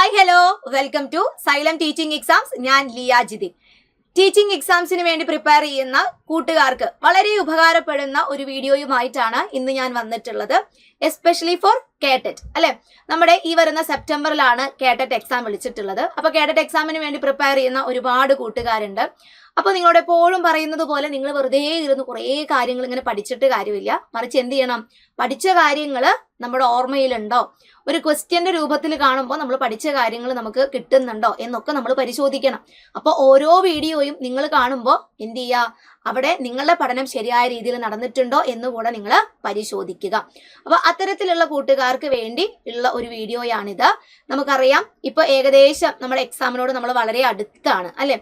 Hi hello welcome to Xylem teaching exams. ഞാൻ ലിയ ജിതി. Teaching എക്സാംസിന് വേണ്ടി prepare ചെയ്യുന്ന കൂട്ടുകാർക്ക് വളരെ ഉപകാരപ്പെടുന്ന ഒരു വീഡിയോയുമായിട്ടാണ് ഇന്ന് ഞാൻ വന്നിട്ടുള്ളത്. എസ്പെഷ്യലി ഫോർ കേട്ടറ്റ് അല്ലെ. നമ്മുടെ ഈ വരുന്ന സെപ്റ്റംബറിലാണ് കേട്ടറ്റ് എക്സാം വിളിച്ചിട്ടുള്ളത്. അപ്പൊ കേട്ടറ്റ് എക്സാമിന് വേണ്ടി പ്രിപ്പയർ ചെയ്യുന്ന ഒരുപാട് കൂട്ടുകാരുണ്ട്. അപ്പൊ നിങ്ങളോട് എപ്പോഴും പറയുന്നത് പോലെ നിങ്ങൾ വെറുതെ ഇരുന്ന് കുറേ കാര്യങ്ങൾ ഇങ്ങനെ പഠിച്ചിട്ട് കാര്യമില്ല. മറിച്ച് എന്ത് ചെയ്യണം? പഠിച്ച കാര്യങ്ങൾ നമ്മുടെ ഓർമ്മയിലുണ്ടോ, ഒരു ക്വസ്റ്റ്യന്റെ രൂപത്തിൽ കാണുമ്പോൾ നമ്മൾ പഠിച്ച കാര്യങ്ങൾ നമുക്ക് കിട്ടുന്നുണ്ടോ എന്നൊക്കെ നമ്മൾ പരിശോധിക്കണം. അപ്പോൾ ഓരോ വീഡിയോയും നിങ്ങൾ കാണുമ്പോൾ എന്ത് ചെയ്യുക? അവിടെ നിങ്ങളുടെ പഠനം ശരിയായ രീതിയിൽ നടന്നിട്ടുണ്ടോ എന്നുകൂടെ നിങ്ങൾ പരിശോധിക്കുക. അപ്പൊ അത്തരത്തിലുള്ള കൂട്ടുകാർക്ക് വേണ്ടി ഉള്ള ഒരു വീഡിയോയാണിത്. നമുക്കറിയാം ഇപ്പൊ ഏകദേശം നമ്മുടെ എക്സാമിനോട് നമ്മൾ വളരെ അടുത്താണ് അല്ലെ.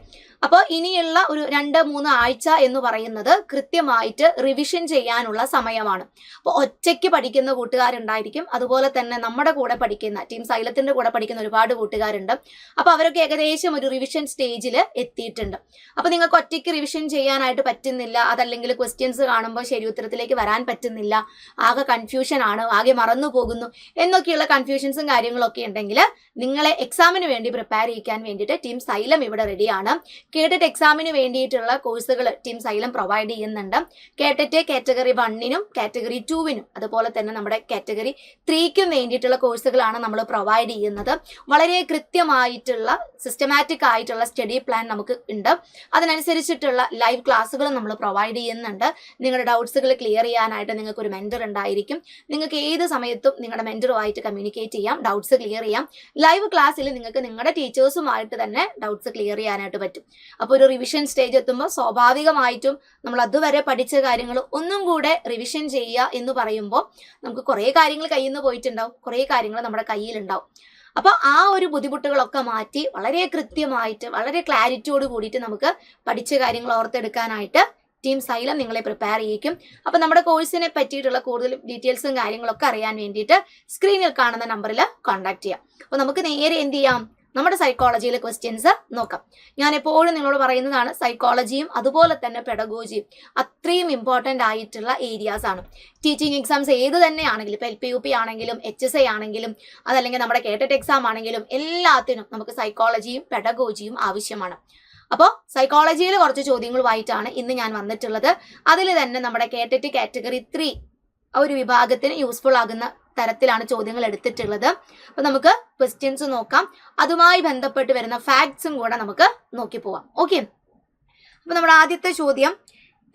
അപ്പോൾ ഇനിയുള്ള ഒരു 2-3 ആഴ്ച എന്ന് പറയുന്നത് കൃത്യമായിട്ട് റിവിഷൻ ചെയ്യാനുള്ള സമയമാണ്. അപ്പോൾ ഒറ്റയ്ക്ക് പഠിക്കുന്ന കൂട്ടുകാരുണ്ടായിരിക്കും, അതുപോലെ തന്നെ നമ്മുടെ കൂടെ പഠിക്കുന്ന ടീം സൈലത്തിന്റെ കൂടെ പഠിക്കുന്ന ഒരുപാട് കൂട്ടുകാരുണ്ട്. അപ്പോൾ അവരൊക്കെ ഏകദേശം ഒരു റിവിഷൻ സ്റ്റേജിൽ എത്തിയിട്ടുണ്ട്. അപ്പോൾ നിങ്ങൾക്ക് ഒറ്റയ്ക്ക് റിവിഷൻ ചെയ്യാനായിട്ട് പറ്റുന്നില്ല, അതല്ലെങ്കിൽ ക്വസ്റ്റ്യൻസ് കാണുമ്പോൾ ശരി ഉത്തരത്തിലേക്ക് വരാൻ പറ്റുന്നില്ല, ആകെ കൺഫ്യൂഷൻ ആണ്, ആകെ മറന്നു പോകുന്നു എന്നൊക്കെയുള്ള കൺഫ്യൂഷൻസും കാര്യങ്ങളൊക്കെ ഉണ്ടെങ്കിൽ നിങ്ങളെ എക്സാമിന് വേണ്ടി പ്രിപ്പയർ ചെയ്യാൻ വേണ്ടിയിട്ട് ടീം സൈലം ഇവിടെ റെഡിയാണ്. കേട്ടറ്റ് എക്സാമിന് വേണ്ടിയിട്ടുള്ള കോഴ്സുകൾ ടീം സൈലം പ്രൊവൈഡ് ചെയ്യുന്നുണ്ട്. കേട്ടറ്റ് കാറ്റഗറി 1-നും കാറ്റഗറി 2-നും അതുപോലെ തന്നെ നമ്മുടെ കാറ്റഗറി 3-ക്കും വേണ്ടിയിട്ടുള്ള കോഴ്സുകളാണ് നമ്മൾ പ്രൊവൈഡ് ചെയ്യുന്നത്. വളരെ കൃത്യമായിട്ടുള്ള സിസ്റ്റമാറ്റിക് ആയിട്ടുള്ള സ്റ്റഡി പ്ലാൻ നമുക്ക് ഉണ്ട്. അതിനനുസരിച്ചിട്ടുള്ള ലൈവ് ക്ലാസ്സുകളും നമ്മൾ പ്രൊവൈഡ് ചെയ്യുന്നുണ്ട്. നിങ്ങളുടെ ഡൗട്ട്സുകൾ ക്ലിയർ ചെയ്യാനായിട്ട് നിങ്ങൾക്ക് ഒരു മെന്റർ ഉണ്ടായിരിക്കും. നിങ്ങൾക്ക് ഏത് സമയത്തും നിങ്ങളുടെ മെന്ററുമായിട്ട് കമ്മ്യൂണിക്കേറ്റ് ചെയ്യാം, ഡൗട്ട്സ് ക്ലിയർ ചെയ്യാം. ലൈവ് ക്ലാസ്സിൽ നിങ്ങൾക്ക് നിങ്ങളുടെ ടീച്ചേഴ്സുമായിട്ട് തന്നെ ഡൗട്ട്സ് ക്ലിയർ ചെയ്യാനായിട്ട് പറ്റും. അപ്പോൾ ഒരു റിവിഷൻ സ്റ്റേജ് എത്തുമ്പോൾ സ്വാഭാവികമായിട്ടും നമ്മൾ അതുവരെ പഠിച്ച കാര്യങ്ങൾ ഒന്നും കൂടെ റിവിഷൻ ചെയ്യുക എന്ന് പറയുമ്പോൾ നമുക്ക് കുറേ കാര്യങ്ങൾ കയ്യിൽ നിന്ന് പോയിട്ടുണ്ടാവും, കുറേ കാര്യങ്ങൾ നമ്മുടെ കയ്യിലുണ്ടാവും. അപ്പോൾ ആ ഒരു ബുദ്ധിമുട്ടുകളൊക്കെ മാറ്റി വളരെ കൃത്യമായിട്ട് വളരെ ക്ലാരിറ്റിയോട് കൂടിയിട്ട് നമുക്ക് പഠിച്ച കാര്യങ്ങൾ ഓർത്തെടുക്കാനായിട്ട് ടീം സൈലം നിങ്ങളെ പ്രിപ്പയർ ചെയ്യിക്കും. അപ്പോൾ നമ്മുടെ കോഴ്സിനെ പറ്റിയിട്ടുള്ള കൂടുതൽ ഡീറ്റെയിൽസും കാര്യങ്ങളൊക്കെ അറിയാൻ വേണ്ടിയിട്ട് സ്ക്രീനിൽ കാണുന്ന നമ്പറിൽ കോൺടാക്ട് ചെയ്യാം. അപ്പോൾ നമുക്ക് നേരെ എന്ത് ചെയ്യാം? നമ്മുടെ സൈക്കോളജിയിലെ ക്വസ്റ്റ്യൻസ് നോക്കാം. ഞാൻ എപ്പോഴും നിങ്ങളോട് പറയുന്നതാണ്, സൈക്കോളജിയും അതുപോലെ തന്നെ പെഡഗോജിയും അത്രയും ഇമ്പോർട്ടൻ്റ് ആയിട്ടുള്ള ഏരിയാസ് ആണ്. ടീച്ചിങ് എക്സാംസ് ഏത് തന്നെയാണെങ്കിലും, ഇപ്പോൾ LP UP ആണെങ്കിലും HSI ആണെങ്കിലും അതല്ലെങ്കിൽ നമ്മുടെ കേട്ടറ്റ് എക്സാം ആണെങ്കിലും എല്ലാത്തിനും നമുക്ക് സൈക്കോളജിയും പെഡഗോജിയും ആവശ്യമാണ്. അപ്പോൾ സൈക്കോളജിയിൽ കുറച്ച് ചോദ്യങ്ങളുമായിട്ടാണ് ഇന്ന് ഞാൻ വന്നിട്ടുള്ളത്. അതിൽ തന്നെ നമ്മുടെ കേട്ടറ്റ് കാറ്റഗറി 3 ഒരു വിഭാഗത്തിന് യൂസ്ഫുൾ ആകുന്ന തരത്തിലാണ് ചോദ്യങ്ങൾ എടുത്തിട്ടുള്ളത്. അപ്പൊ നമുക്ക് ക്വസ്റ്റ്യൻസ് നോക്കാം, അതുമായി ബന്ധപ്പെട്ട് വരുന്ന ഫാക്ട്സും കൂടെ നമുക്ക് നോക്കി പോവാം. ഓക്കെ, അപ്പൊ നമ്മുടെ ആദ്യത്തെ ചോദ്യം,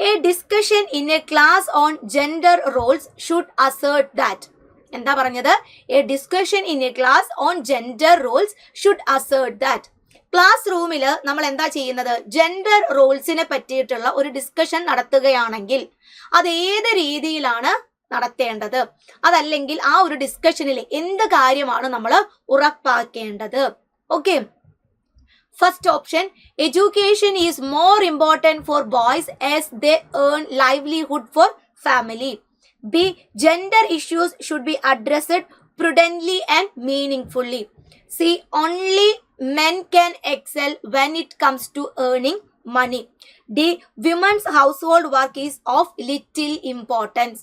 A discussion in A class on gender roles should assert that. എന്താ പറഞ്ഞത്? A discussion in A class on gender roles should assert that. Class റൂമിൽ നമ്മൾ എന്താ ചെയ്യുന്നത്? ജെൻഡർ റോൾസിനെ പറ്റിയിട്ടുള്ള ഒരു ഡിസ്കഷൻ നടത്തുകയാണെങ്കിൽ അത് ഏത് രീതിയിലാണ് നടത്തേണ്ടത്, അതല്ലെങ്കിൽ ആ ഒരു ഡിസ്കഷനിൽ എന്ത് കാര്യമാണ് നമ്മൾ ഉറപ്പാക്കേണ്ടത്? Okay, first option, education is more important for boys as they earn livelihood four family. B, gender issues should be addressed prudently and meaningfully. C, only men can excel when it comes to earning money. D, women's household work is of little importance.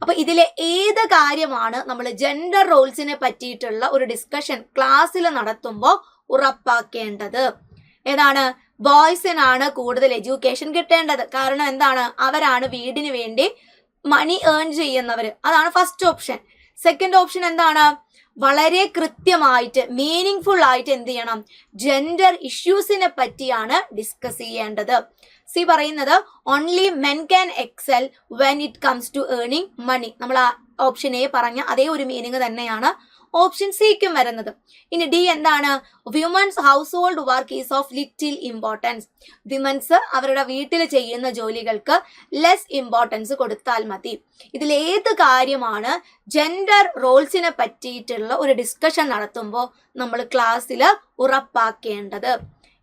അപ്പൊ ഇതിലെ ഏത് കാര്യമാണ് നമ്മൾ gender റോൾസിനെ പറ്റിയിട്ടുള്ള ഒരു discussion ക്ലാസ്സിൽ നടത്തുമ്പോൾ ഉറപ്പാക്കേണ്ടത്? ഏതാണ്? ബോയ്സിനാണ് കൂടുതൽ എഡ്യൂക്കേഷൻ കിട്ടേണ്ടത്. കാരണം എന്താണ്? അവരാണ് വീടിന് വേണ്ടി മണി ഏൺ ചെയ്യുന്നവർ. അതാണ് ഫസ്റ്റ് ഓപ്ഷൻ. സെക്കൻഡ് ഓപ്ഷൻ എന്താണ്? വളരെ കൃത്യമായിട്ട് മീനിങ് ആയിട്ട് എന്ത് ചെയ്യണം? ജെൻഡർ ഇഷ്യൂസിനെ പറ്റിയാണ് ഡിസ്കസ് ചെയ്യേണ്ടത്. സി പറയുന്നത് only men can excel when it comes to earning money. നമ്മൾ ആ ഓപ്ഷൻ എ പറഞ്ഞ അതേ ഒരു മീനിങ് തന്നെയാണ് ഓപ്ഷൻ സിക്കും വരുന്നത്. ഇനി ഡി എന്താണ്? Women's house hold work is of little importance. Women's അവരുടെ വീട്ടിൽ ചെയ്യുന്ന ജോലികൾക്ക് ലെസ് ഇമ്പോർട്ടൻസ് കൊടുത്താൽ മതി. ഇതിൽ ഏത് കാര്യമാണ് ജെൻഡർ റോൾസിനെ പറ്റിയിട്ടുള്ള ഒരു ഡിസ്കഷൻ നടത്തുമ്പോൾ നമ്മൾ ക്ലാസ്സിൽ ഉറപ്പാക്കേണ്ടത്?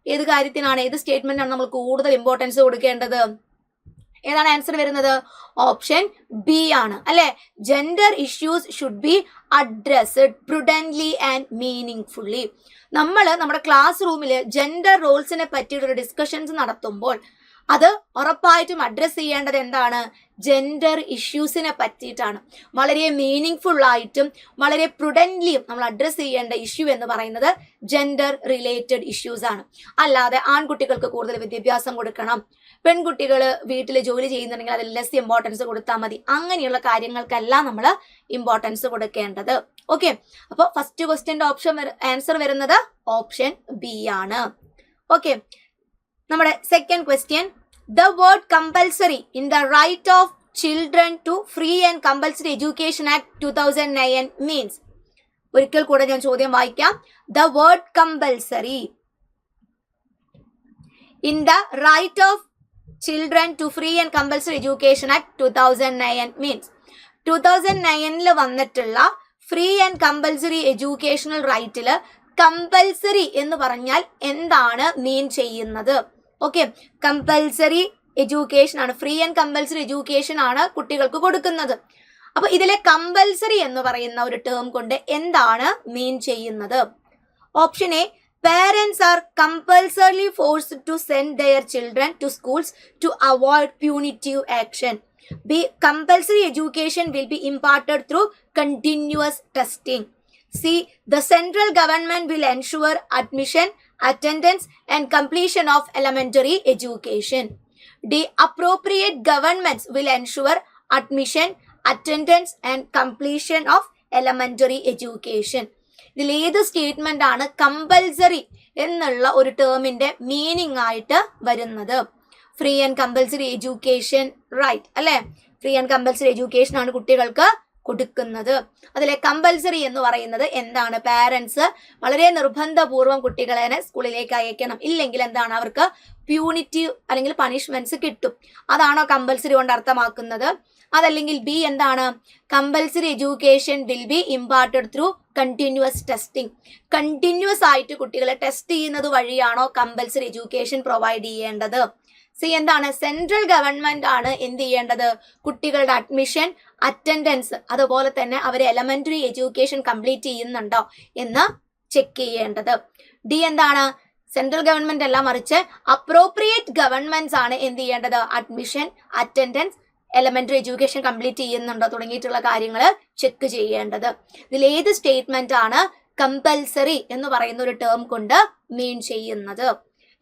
ഏത് കാര്യത്തിനാണ്, ഏത് സ്റ്റേറ്റ്മെന്റാണ് നമ്മൾ കൂടുതൽ ഇമ്പോർട്ടൻസ് കൊടുക്കേണ്ടത്? ഏതാണ് ആൻസർ വരുന്നത്? ഓപ്ഷൻ ബി ആണ് അല്ലെ. Gender issues should be addressed prudently and മീനിങ്ഫുള്ളി. നമ്മൾ നമ്മുടെ ക്ലാസ് റൂമിൽ ജെൻഡർ റോൾസിനെ പറ്റിയിട്ടൊരു ഡിസ്കഷൻസ് നടത്തുമ്പോൾ അത് ഉറപ്പായിട്ടും അഡ്രസ് ചെയ്യേണ്ടത് എന്താണ്? ജെൻഡർ ഇഷ്യൂസിനെ പറ്റിയിട്ടാണ്. വളരെ മീനിങ് ഫുൾ ആയിട്ടും വളരെ പ്രുഡന്റ്ലിയും നമ്മൾ അഡ്രസ് ചെയ്യേണ്ട ഇഷ്യൂ എന്ന് പറയുന്നത് ജെൻഡർ റിലേറ്റഡ് ഇഷ്യൂസ് ആണ്. അല്ലാതെ ആൺകുട്ടികൾക്ക് കൂടുതൽ വിദ്യാഭ്യാസം കൊടുക്കണം, പെൺകുട്ടികൾ വീട്ടിൽ ജോലി ചെയ്യുന്നുണ്ടെങ്കിൽ അതിൽ ലെസ് ഇമ്പോർട്ടൻസ് കൊടുത്താൽ മതി, അങ്ങനെയുള്ള കാര്യങ്ങൾക്കല്ല നമ്മൾ ഇമ്പോർട്ടൻസ് കൊടുക്കേണ്ടത്. ഓക്കെ, അപ്പോൾ ഫസ്റ്റ് ക്വസ്റ്റ്യന്റെ ആൻസർ വരുന്നത് ഓപ്ഷൻ ബി ആണ്. ഓക്കെ, നമ്മുടെ second question, the word compulsory in the Right of Children to Free and Compulsory Education Act 2009 means. ഒരിക്കൽ കൂടെ ഞാൻ ചോദ്യം വായിക്കാം. The word compulsory in the Right of Children to Free and Compulsory Education Act 2009 means. 2009 വന്നിട്ടുള്ള free and compulsory educational റൈറ്റില് compulsory എന്ന് പറഞ്ഞാൽ എന്താണ് മീൻ ചെയ്യുന്നത്? ഓക്കെ, കമ്പൽസറി എഡ്യൂക്കേഷൻ ആണ്, ഫ്രീ ആൻഡ് കമ്പൽസറി എഡ്യൂക്കേഷൻ ആണ് കുട്ടികൾക്ക് കൊടുക്കുന്നത്. അപ്പൊ ഇതിലെ കമ്പൽസറി എന്ന് പറയുന്ന ഒരു ടേം കൊണ്ട് എന്താണ് മീൻ ചെയ്യുന്നത്? Option A, parents are compulsorily forced to send their children to schools to avoid punitive action. B, compulsory education will be imparted through continuous testing. C, the central government will ensure admission, attendance and completion of elementary education. D, appropriate governments will ensure admission, attendance and completion of elementary education. ഇതിൽ ഏത് statement ആണ് compulsory എന്നുള്ള ഒരു ടേമിന്റെ meaning ആയിട്ട് വരുന്നത്? Free and compulsory education right അല്ലെ, free and compulsory education ആണ് കുട്ടികൾക്ക് കൊടുക്കുന്നത്. അതിലെ കമ്പൽസറി എന്ന് പറയുന്നത് എന്താണ്? പാരന്റ്സ് വളരെ നിർബന്ധപൂർവ്വം കുട്ടികളെ സ്കൂളിലേക്ക് അയക്കണം, ഇല്ലെങ്കിൽ എന്താണ് അവർക്ക് പ്യൂണിറ്റീവ് അല്ലെങ്കിൽ പണിഷ്മെന്റ്സ് കിട്ടും. അതാണോ കമ്പൽസറി കൊണ്ട് അർത്ഥമാക്കുന്നത്? അതല്ലെങ്കിൽ ബി എന്താണ്? Compulsory education will be imparted through continuous testing. Continuous ആയിട്ട് കുട്ടികളെ ടെസ്റ്റ് ചെയ്യുന്നത് വഴിയാണോ കമ്പൽസറി എഡ്യൂക്കേഷൻ പ്രൊവൈഡ് ചെയ്യേണ്ടത്? സി എന്താണ്? സെൻട്രൽ ഗവൺമെന്റ് ആണ് എന്ത് ചെയ്യേണ്ടത്? കുട്ടികളുടെ അഡ്മിഷൻ, അറ്റൻഡൻസ്, അതുപോലെ തന്നെ അവർ എലമെന്ററി എഡ്യൂക്കേഷൻ കംപ്ലീറ്റ് ചെയ്യുന്നുണ്ടോ എന്ന് ചെക്ക് ചെയ്യേണ്ടത്. ഡി എന്താണ്? സെൻട്രൽ ഗവൺമെന്റ് അല്ല, മറിച്ച് അപ്രോപ്രിയേറ്റ് ഗവൺമെന്റ്സ് ആണ് എന്ത് ചെയ്യേണ്ടത്? Admission, attendance, elementary education complete ചെയ്യുന്നുണ്ടോ തുടങ്ങിയിട്ടുള്ള കാര്യങ്ങൾ ചെക്ക് ചെയ്യേണ്ടത്. ഇതിൽ ഏത് സ്റ്റേറ്റ്മെന്റ് ആണ് കമ്പൽസറി എന്ന് പറയുന്ന ഒരു ടേം കൊണ്ട് മീൻ ചെയ്യുന്നത്?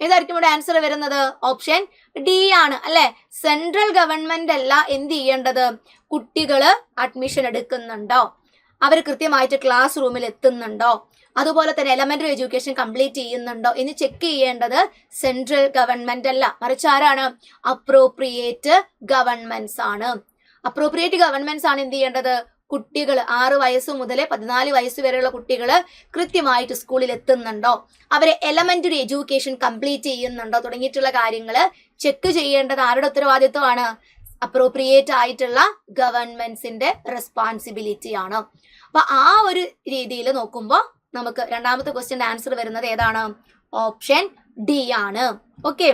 ഏതായിരിക്കും ഇവിടെ ആൻസർ വരുന്നത്? ഓപ്ഷൻ ഡി ആണ് അല്ലെ. സെൻട്രൽ ഗവൺമെന്റ് അല്ല എന്ത് ചെയ്യേണ്ടത്? കുട്ടികള് അഡ്മിഷൻ എടുക്കുന്നുണ്ടോ, അവർ കൃത്യമായിട്ട് ക്ലാസ് റൂമിൽ എത്തുന്നുണ്ടോ, അതുപോലെ തന്നെ എലമെന്ററി എഡ്യൂക്കേഷൻ കംപ്ലീറ്റ് ചെയ്യുന്നുണ്ടോ എന്ന് ചെക്ക് ചെയ്യേണ്ടത് സെൻട്രൽ ഗവൺമെന്റ് അല്ല, മറിച്ച് ആരാണ്? അപ്രോപ്രിയേറ്റ് ഗവൺമെന്റ്സ് ആണ്. അപ്രോപ്രിയേറ്റ് ഗവൺമെന്റ്സ് ആണ് എന്ത് ചെയ്യേണ്ടത്? കുട്ടികൾ 6 വയസ്സ് മുതൽ 14 വയസ്സ് വരെയുള്ള കുട്ടികൾ കൃത്യമായിട്ട് സ്കൂളിൽ എത്തുന്നുണ്ടോ, അവരെ എലമെന്ററി എഡ്യൂക്കേഷൻ കംപ്ലീറ്റ് ചെയ്യുന്നുണ്ടോ തുടങ്ങിയിട്ടുള്ള കാര്യങ്ങൾ ചെക്ക് ചെയ്യേണ്ടത് ആരുടെ ഉത്തരവാദിത്വമാണ്? അപ്രോപ്രിയേറ്റ് ആയിട്ടുള്ള ഗവൺമെന്റ്സിന്റെ റെസ്പോൺസിബിലിറ്റി ആണ്. അപ്പൊ ആ ഒരു രീതിയിൽ നോക്കുമ്പോൾ നമുക്ക് രണ്ടാമത്തെ ക്വസ്റ്റ്യൻ ആൻസർ വരുന്നത് ഏതാണ്? ഓപ്ഷൻ ഡി ആണ്. Okay,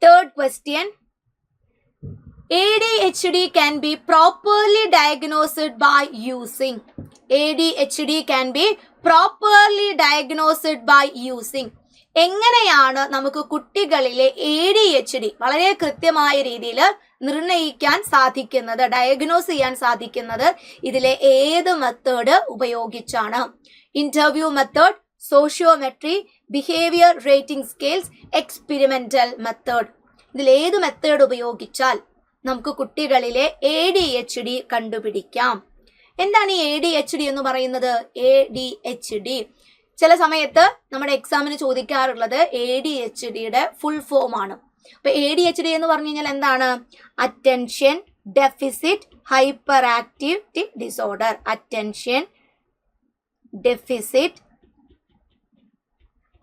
third question, ADHD can be properly diagnosed by using. ADHD can be properly diagnosed by using. എങ്ങനെയാണ് നമുക്ക് കുട്ടികളിലെ ADHD വളരെ കൃത്യമായ രീതിയിൽ നിർണയിക്കാൻ സാധിക്കുന്നത്, ഡയഗ്നോസ് ചെയ്യാൻ സാധിക്കുന്നത്? ഇതിലെ ഏത് മെത്തേഡ് ഉപയോഗിച്ചാണ്? Interview method, sociometry, behaviour rating scales, experimental method. ഇതിൽ ഏത് മെത്തേഡ് ഉപയോഗിച്ചാൽ നമുക്ക് കുട്ടികളിലെ ADHD കണ്ടുപിടിക്കാം? എന്താണ് ഈ ADHD എന്ന് പറയുന്നത്? ADHD ചില സമയത്ത് നമ്മുടെ എക്സാമിന് ചോദിക്കാറുള്ളത് ADHDയുടെ ഫുൾ ഫോം ആണ്. അപ്പൊ ADHD എന്ന് പറഞ്ഞു കഴിഞ്ഞാൽ എന്താണ്? Attention deficit hyper activity disorder. Attention deficit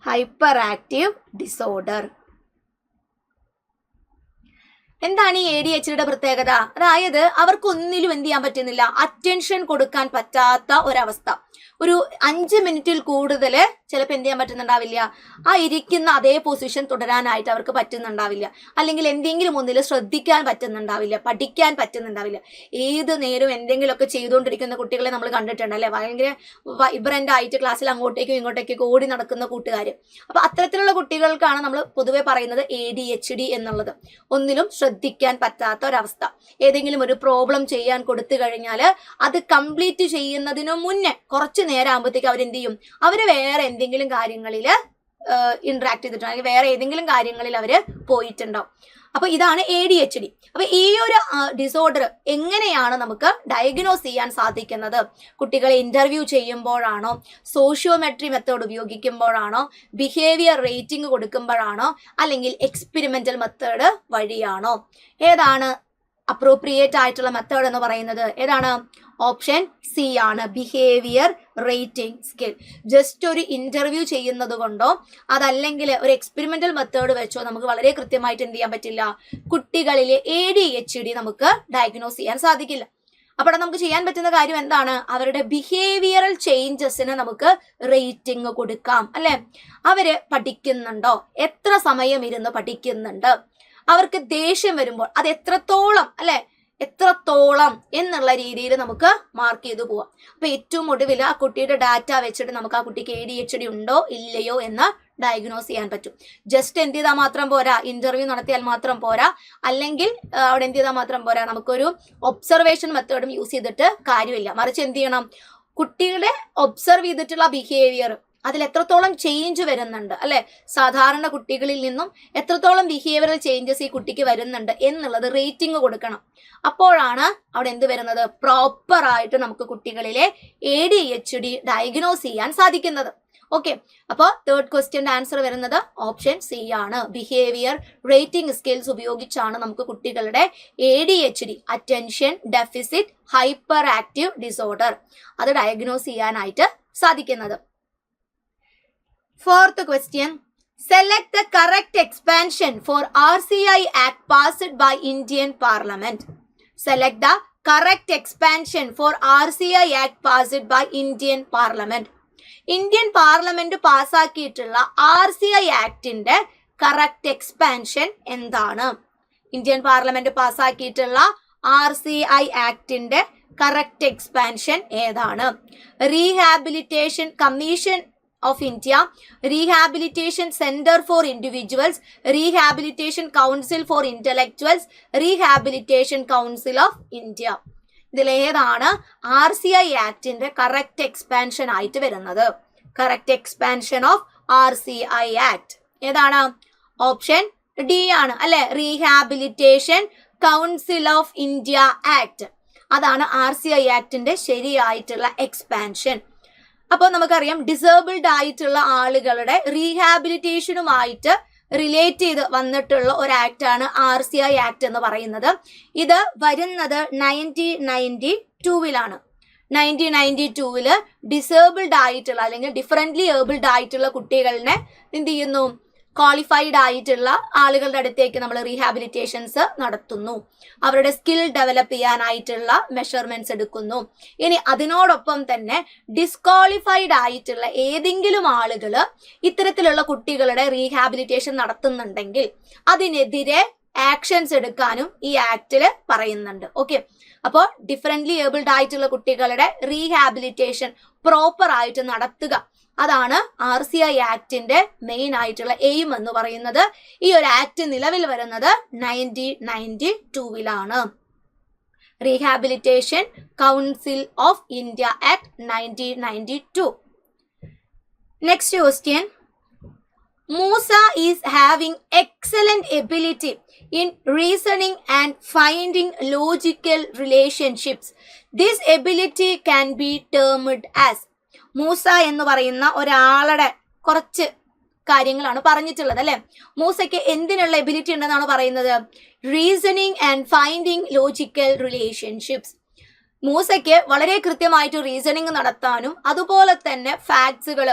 hyper active disorder. എന്താണ് ഈ ADHDയുടെ പ്രത്യേകത? അതായത് അവർക്ക് ഒന്നിലും എന്ത് ചെയ്യാൻ പറ്റുന്നില്ല, അറ്റൻഷൻ കൊടുക്കാൻ പറ്റാത്ത ഒരവസ്ഥ. ഒരു 5 മിനിറ്റിൽ കൂടുതൽ ചിലപ്പോൾ എന്ത് ചെയ്യാൻ പറ്റുന്നുണ്ടാവില്ല, ആ ഇരിക്കുന്ന അതേ പൊസിഷൻ തുടരാനായിട്ട് അവർക്ക് പറ്റുന്നുണ്ടാവില്ല, അല്ലെങ്കിൽ എന്തെങ്കിലും ഒന്നിൽ ശ്രദ്ധിക്കാൻ പറ്റുന്നുണ്ടാവില്ല, പഠിക്കാൻ പറ്റുന്നുണ്ടാവില്ല. ഏത് നേരവും എന്തെങ്കിലുമൊക്കെ ചെയ്തുകൊണ്ടിരിക്കുന്ന കുട്ടികളെ നമ്മൾ കണ്ടിട്ടുണ്ട് അല്ലെ, ഭയങ്കര വൈബ്രന്റ് ആയിട്ട് ക്ലാസ്സിൽ അങ്ങോട്ടേക്കും ഇങ്ങോട്ടേക്കും ഓടി നടക്കുന്ന കൂട്ടുകാർ. അപ്പൊ അത്തരത്തിലുള്ള കുട്ടികൾക്കാണ് നമ്മൾ പൊതുവെ പറയുന്നത് ADHD എന്നുള്ളത്. ഒന്നിലും ശ്രദ്ധിക്കാൻ പറ്റാത്ത ഒരവസ്ഥ. ഏതെങ്കിലും ഒരു പ്രോബ്ലം ചെയ്യാൻ കൊടുത്തു കഴിഞ്ഞാൽ അത് കംപ്ലീറ്റ് ചെയ്യുന്നതിനു മുന്നേ കുറച്ച് നേരം ആകുമ്പോഴത്തേക്ക് അവരെന്ത് ചെയ്യും, അവര് വേറെ എന്തെങ്കിലും കാര്യങ്ങളിൽ ഇന്ററാക്ട് ചെയ്തിട്ടുണ്ടോ, അല്ലെങ്കിൽ വേറെ ഏതെങ്കിലും കാര്യങ്ങളിൽ അവര് പോയിട്ടുണ്ടാവും. അപ്പൊ ഇതാണ് ADHD. അപ്പൊ ഈ ഒരു ഡിസോർഡർ എങ്ങനെയാണ് നമുക്ക് ഡയഗ്നോസ് ചെയ്യാൻ സാധിക്കുന്നത്? കുട്ടികളെ ഇന്റർവ്യൂ ചെയ്യുമ്പോഴാണോ, സോഷ്യോമെട്രി മെത്തേഡ് ഉപയോഗിക്കുമ്പോഴാണോ, ബിഹേവിയർ റേറ്റിംഗ് കൊടുക്കുമ്പോഴാണോ, അല്ലെങ്കിൽ എക്സ്പെരിമെന്റൽ മെത്തേഡ് വഴിയാണോ? ഏതാണ് അപ്രോപ്രിയേറ്റ് ആയിട്ടുള്ള മെത്തേഡ് എന്ന് പറയുന്നത്? ഏതാണ്? ഓപ്ഷൻ സി ആണ്, ബിഹേവിയർ റേറ്റിംഗ് സ്കിൽ. ജസ്റ്റ് ഒരു ഇന്റർവ്യൂ ചെയ്യുന്നത് കൊണ്ടോ അതല്ലെങ്കിൽ ഒരു എക്സ്പെരിമെന്റൽ മെത്തേഡ് വെച്ചോ നമുക്ക് വളരെ കൃത്യമായിട്ട് എന്ത് ചെയ്യാൻ പറ്റില്ല, കുട്ടികളിലെ ADHD നമുക്ക് ഡയഗ്നോസ് ചെയ്യാൻ സാധിക്കില്ല. അപ്പോൾ നമുക്ക് ചെയ്യാൻ പറ്റുന്ന കാര്യം എന്താണ്? അവരുടെ ബിഹേവിയറൽ ചേഞ്ചസിന് നമുക്ക് റേറ്റിംഗ് കൊടുക്കാം അല്ലെ. അവര് പഠിക്കുന്നുണ്ടോ, എത്ര സമയം ഇരുന്ന് പഠിക്കുന്നുണ്ട്, അവർക്ക് ദേഷ്യം വരുമ്പോൾ അത് എത്രത്തോളം അല്ലെ, എത്രത്തോളം എന്നുള്ള രീതിയിൽ നമുക്ക് മാർക്ക് ചെയ്തു പോവാം. അപ്പൊ ഏറ്റവും ഒടുവിൽ ആ കുട്ടിയുടെ ഡാറ്റ വെച്ചിട്ട് നമുക്ക് ആ കുട്ടിക്ക് ADHD ഉണ്ടോ ഇല്ലയോ എന്ന് ഡയഗ്നോസ് ചെയ്യാൻ പറ്റും. ജസ്റ്റ് എന്ത് ചെയ്താൽ മാത്രം പോരാ, ഇന്റർവ്യൂ നടത്തിയാൽ മാത്രം പോരാ, അല്ലെങ്കിൽ അവിടെ എന്ത് ചെയ്താൽ മാത്രം പോരാ, നമുക്കൊരു ഒബ്സർവേഷൻ മെത്തേഡും യൂസ് ചെയ്തിട്ട് കാര്യമില്ല. മറിച്ച് എന്ത് ചെയ്യണം, കുട്ടികളെ ഒബ്സർവ് ചെയ്തിട്ടുള്ള ബിഹേവിയർ അതിൽ എത്രത്തോളം ചേഞ്ച് വരുന്നുണ്ട് അല്ലെ, സാധാരണ കുട്ടികളിൽ നിന്നും എത്രത്തോളം ബിഹേവിയറൽ ചേഞ്ചസ് ഈ കുട്ടിക്ക് വരുന്നുണ്ട് എന്നുള്ളത് റേറ്റിംഗ് കൊടുക്കണം. അപ്പോഴാണ് അവിടെ എന്ത് വരുന്നത്, പ്രോപ്പർ ആയിട്ട് നമുക്ക് കുട്ടികളിലെ ADHD ഡയഗ്നോസ് ചെയ്യാൻ സാധിക്കുന്നത്. ഓക്കെ, അപ്പോൾ തേർഡ് ക്വസ്റ്റ്യന്റെ ആൻസർ വരുന്നത് ഓപ്ഷൻ സി ആണ്. ബിഹേവിയർ റേറ്റിംഗ് സ്കിൽസ് ഉപയോഗിച്ചാണ് നമുക്ക് കുട്ടികളുടെ ADHD, attention deficit hyper active disorder, അത് ഡയഗ്നോസ് ചെയ്യാനായിട്ട് സാധിക്കുന്നത്. Fourth question, select the correct expansion for RCI Act passed by Indian Parliament. Select the correct expansion for RCI Act passed by Indian Parliament. Indian Parliament പാസ്സാക്കിയിട്ടുള്ള RCI ആക്ടിന്റെ correct expansion എന്താണ്? Indian parliament പാസ്സാക്കിയിട്ടുള്ള RCI ആക്ടിന്റെ correct expansion ഏതാണ്? Rehabilitation commission of India, Rehabilitation Center for Individuals, Rehabilitation Council for Intellectuals, Rehabilitation Council of India. ഇതിലേതാണ് RCI ആക്ടിന്റെ correct expansion ആയിട്ട് വരുന്നത്? Correct expansion of RCI act ഏതാണ്? Option D ആണ് അല്ലെ, rehabilitation council of India act. അതാണ് RCI ആക്ടിന്റെ ശരിയായിട്ടുള്ള എക്സ്പാൻഷൻ. അപ്പോൾ നമുക്കറിയാം ഡിസേബിൾഡ് ആയിട്ടുള്ള ആളുകളുടെ റീഹാബിലിറ്റേഷനുമായിട്ട് റിലേറ്റ് ചെയ്ത് വന്നിട്ടുള്ള ഒരു ആക്ടാണ് RCI ആക്ട് എന്ന് പറയുന്നത്. ഇത് വരുന്നത് 1992 1992 ഡിസേബിൾഡ് ആയിട്ടുള്ള അല്ലെങ്കിൽ ഡിഫറൻ്റ്ലി ഏബിൾഡ് ആയിട്ടുള്ള കുട്ടികളെ എന്ത് ചെയ്യുന്നു, ക്വാളിഫൈഡ് ആയിട്ടുള്ള ആളുകളുടെ അടുത്തേക്ക് നമ്മൾ റീഹാബിലിറ്റേഷൻസ് നടത്തുന്നു. അവരുടെ സ്കിൽ ഡെവലപ്പ് ചെയ്യാനായിട്ടുള്ള മെഷർമെന്റ്സ് എടുക്കുന്നു. ഇനി അതിനോടൊപ്പം തന്നെ ഡിസ്ക്വാളിഫൈഡ് ആയിട്ടുള്ള ഏതെങ്കിലും ആളുകൾ ഇത്തരത്തിലുള്ള കുട്ടികളുടെ റീഹാബിലിറ്റേഷൻ നടത്തുന്നുണ്ടെങ്കിൽ അതിനെതിരെ ആക്ഷൻസ് എടുക്കാനും ഈ ആക്ടില് പറയുന്നുണ്ട്. ഓക്കെ, അപ്പോൾ ഡിഫറൻ്റ്ലി ഏബിൾഡ് ആയിട്ടുള്ള കുട്ടികളുടെ റീഹാബിലിറ്റേഷൻ പ്രോപ്പർ ആയിട്ട് നടത്തുക, അതാണ് RCI ആക്ടിന്റെ മെയിൻ ആയിട്ടുള്ള എയിം എന്ന് പറയുന്നത്. ഈ ഒരു ആക്ട് നിലവിൽ വരുന്നത് 1992 rehabilitation council of India act 1992. Next question, Musa is having excellent ability in reasoning and finding logical relationships. This ability can be termed as. Moosa എന്ന് പറയുന്ന ഒരാളുടെ കുറച്ച് കാര്യങ്ങളാണ് പറഞ്ഞിട്ടുള്ളത് അല്ലെ. മൂസയ്ക്ക് എന്തിനുള്ള എബിലിറ്റി ഉണ്ടെന്നാണ് പറയുന്നത്? Reasoning and finding logical relationships. മൂസയ്ക്ക് വളരെ കൃത്യമായിട്ട് റീസണിങ് നടത്താനും അതുപോലെ തന്നെ ഫാക്ട്സുകൾ,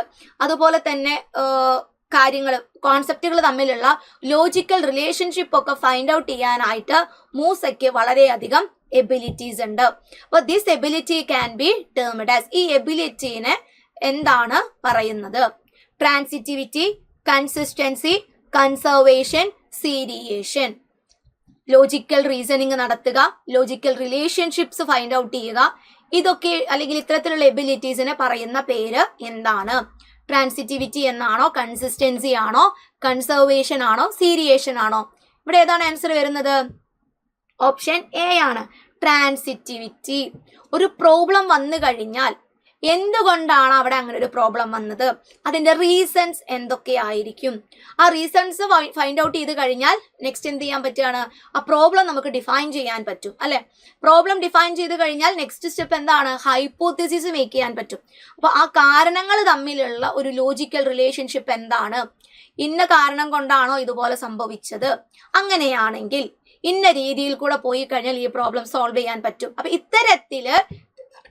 അതുപോലെ തന്നെ കാര്യങ്ങൾ, കോൺസെപ്റ്റുകൾ തമ്മിലുള്ള ലോജിക്കൽ റിലേഷൻഷിപ്പ് ഒക്കെ ഫൈൻഡ് ഔട്ട് ചെയ്യാനായിട്ട് മൂസയ്ക്ക് വളരെയധികം എബിലിറ്റീസ് ഉണ്ട്. അപ്പോൾ this ability can be termed as. ഈ എബിലിറ്റീനെ എന്താണ് പറയുന്നത്? Transitivity, consistency, conservation, seriation. Logical reasoning നടത്തുക, ലോജിക്കൽ റിലേഷൻഷിപ്സ് ഫൈൻഡ് ഔട്ട് ചെയ്യുക. ഇതൊക്കെ അല്ലെങ്കിൽ ഇത്തരത്തിലുള്ള എബിലിറ്റീസിനെ പറയുന്ന പേര് എന്താണ്? ട്രാൻസിറ്റിവിറ്റി എന്നാണോ, കൺസിസ്റ്റൻസി ആണോ, കൺസർവേഷൻ ആണോ, സീരിയേഷൻ ആണോ? ഇവിടെ ഏതാണ് ആൻസർ വരുന്നത്? ഓപ്ഷൻ എ ആണ്, ട്രാൻസിറ്റിവിറ്റി. ഒരു പ്രോബ്ലം വന്നു കഴിഞ്ഞാൽ എന്തുകൊണ്ടാണ് അവിടെ അങ്ങനെ ഒരു പ്രോബ്ലം വന്നത്, അതിന്റെ റീസൺസ് എന്തൊക്കെയായിരിക്കും, ആ റീസൺസ് ഫൈൻഡ് ഔട്ട് ചെയ്ത് കഴിഞ്ഞാൽ നെക്സ്റ്റ് എന്ത് ചെയ്യാൻ പറ്റുകയാണ്? ആ പ്രോബ്ലം നമുക്ക് ഡിഫൈൻ ചെയ്യാൻ പറ്റും അല്ലെ? പ്രോബ്ലം ഡിഫൈൻ ചെയ്ത് കഴിഞ്ഞാൽ നെക്സ്റ്റ് സ്റ്റെപ്പ് എന്താണ്? ഹൈപ്പോത്തിസിസ് മേക്ക് ചെയ്യാൻ പറ്റും. അപ്പൊ ആ കാരണങ്ങൾ തമ്മിലുള്ള ഒരു ലോജിക്കൽ റിലേഷൻഷിപ്പ് എന്താണ്? ഇന്ന കാരണം കൊണ്ടാണോ ഇതുപോലെ സംഭവിച്ചത്? അങ്ങനെയാണെങ്കിൽ ഇന്ന രീതിയിൽ കൂടെ പോയി കഴിഞ്ഞാൽ ഈ പ്രോബ്ലം സോൾവ് ചെയ്യാൻ പറ്റും. അപ്പൊ ഇത്തരത്തില്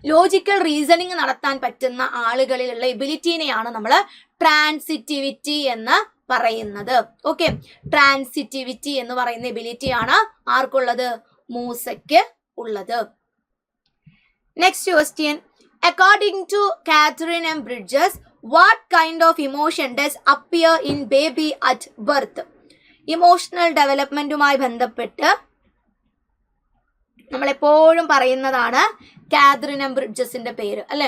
ലോജിക്കൽ റീസണിങ് നടത്താൻ പറ്റുന്ന ആളുകളിലുള്ള എബിലിറ്റിനെയാണ് നമ്മൾ ട്രാൻസിറ്റിവിറ്റി എന്ന് പറയുന്നത്. ഓക്കെ, ട്രാൻസിറ്റിവിറ്റി എന്ന് പറയുന്ന എബിലിറ്റിയാണ് ആർക്കുള്ളത്? മൂസയ്ക്ക് ഉള്ളത്. Next question, according to Catherine M Bridges, what kind of emotion does appear in baby at birth? Emotional ഡെവലപ്മെന്റുമായി ബന്ധപ്പെട്ട് നമ്മളെപ്പോഴും പറയുന്നതാണ് കാതറിൻ എം ബ്രിഡ്ജസിന്റെ പേര് അല്ലെ?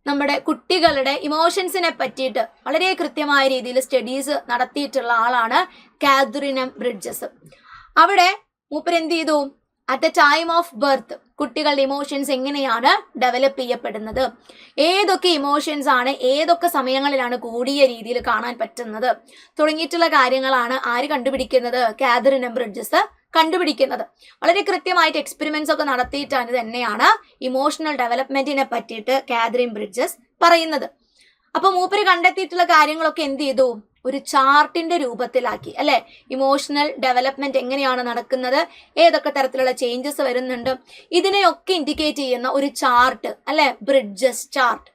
നമ്മുടെ കുട്ടികളുടെ ഇമോഷൻസിനെ പറ്റിയിട്ട് വളരെ കൃത്യമായ രീതിയിൽ സ്റ്റഡീസ് നടത്തിയിട്ടുള്ള ആളാണ് കാതറിൻ എം ബ്രിഡ്ജസ്. അവിടെ മൂപ്പര് എന്ത് ചെയ്തു? At the time of birth കുട്ടികളുടെ ഇമോഷൻസ് എങ്ങനെയാണ് ഡെവലപ്പ് ചെയ്യപ്പെടുന്നത്, ഏതൊക്കെ ഇമോഷൻസ് ആണ് ഏതൊക്കെ സമയങ്ങളിലാണ് കൂടിയ രീതിയിൽ കാണാൻ പറ്റുന്നത് തുടങ്ങിയിട്ടുള്ള കാര്യങ്ങളാണ് ആര് കണ്ടുപിടിക്കുന്നത്? കാതറിൻ എം ബ്രിഡ്ജസ് കണ്ടുപിടിക്കുന്നത്. വളരെ കൃത്യമായിട്ട് എക്സ്പെരിമെന്റ്സ് ഒക്കെ നടത്തിയിട്ടാണ് തന്നെയാണ് ഇമോഷണൽ ഡെവലപ്മെന്റിനെ പറ്റിയിട്ട് കാതറിൻ ബ്രിഡ്ജസ് പറയുന്നത്. അപ്പൊ മൂപ്പര് കണ്ടെത്തിയിട്ടുള്ള കാര്യങ്ങളൊക്കെ എന്ത് ചെയ്തു? ഒരു ചാർട്ടിന്റെ രൂപത്തിലാക്കി അല്ലെ? ഇമോഷണൽ ഡെവലപ്മെന്റ് എങ്ങനെയാണ് നടക്കുന്നത്, ഏതൊക്കെ തരത്തിലുള്ള ചേഞ്ചസ് വരുന്നുണ്ട്, ഇതിനെയൊക്കെ ഇൻഡിക്കേറ്റ് ചെയ്യുന്ന ഒരു ചാർട്ട് അല്ലെ? Bridges chart.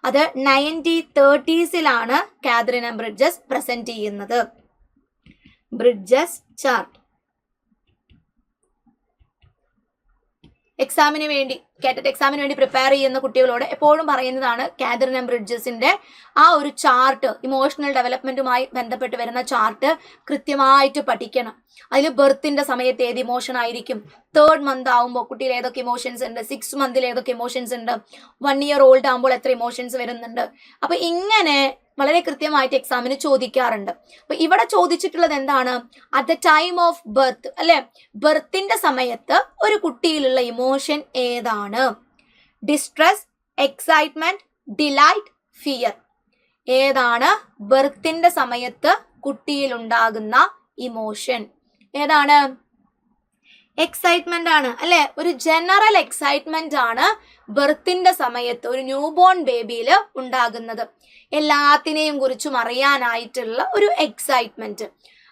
അത് 1930s Catherine M bridges present ചെയ്യുന്നത്. ബ്രിഡ്ജസ് ചാർട്ട് എക്സാമിന് വേണ്ടി, കാറ്ററ്റ് എക്സാമിന് വേണ്ടി പ്രിപ്പയർ ചെയ്യുന്ന കുട്ടികളോട് എപ്പോഴും പറയുന്നതാണ് കാതറിൻ എം ബ്രിഡ്ജസിന്റെ ആ ഒരു ചാർട്ട്, ഇമോഷണൽ ഡെവലപ്മെന്റുമായി ബന്ധപ്പെട്ട് വരുന്ന ചാർട്ട് കൃത്യമായിട്ട് പഠിക്കണം. അതിൽ ബർത്തിന്റെ സമയത്ത് ഏത് ഇമോഷൻ ആയിരിക്കും, 3rd month ആവുമ്പോൾ കുട്ടിയിൽ ഏതൊക്കെ ഇമോഷൻസ് ഉണ്ട്, 6th month ഏതൊക്കെ ഇമോഷൻസ് ഉണ്ട്, 1 year old ആകുമ്പോൾ എത്ര ഇമോഷൻസ് വരുന്നുണ്ട്. അപ്പൊ ഇങ്ങനെ വളരെ കൃത്യമായിട്ട് എക്സാമിന് ചോദിക്കാറുണ്ട്. അപ്പൊ ഇവിടെ ചോദിച്ചിട്ടുള്ളത് എന്താണ്? At the time of birth അല്ലെ? ബർത്തിന്റെ സമയത്ത് ഒരു കുട്ടിയിലുള്ള ഇമോഷൻ ഏതാണ്? Distress, excitement, delight, fear. ഏതാണ് ബർത്തിന്റെ സമയത്ത് കുട്ടിയിൽ ഉണ്ടാകുന്ന ഇമോഷൻ? ഏതാണ്? എക്സൈറ്റ്മെന്റ് ആണ് അല്ലെ? ഒരു ജനറൽ എക്സൈറ്റ്മെന്റ് ആണ് ബർത്തിന്റെ സമയത്ത് ഒരു ന്യൂ ബോൺ ബേബിയിൽ ഉണ്ടാകുന്നത്. എല്ലാത്തിനെയും കുറിച്ചും അറിയാനായിട്ടുള്ള ഒരു എക്സൈറ്റ്മെന്റ്.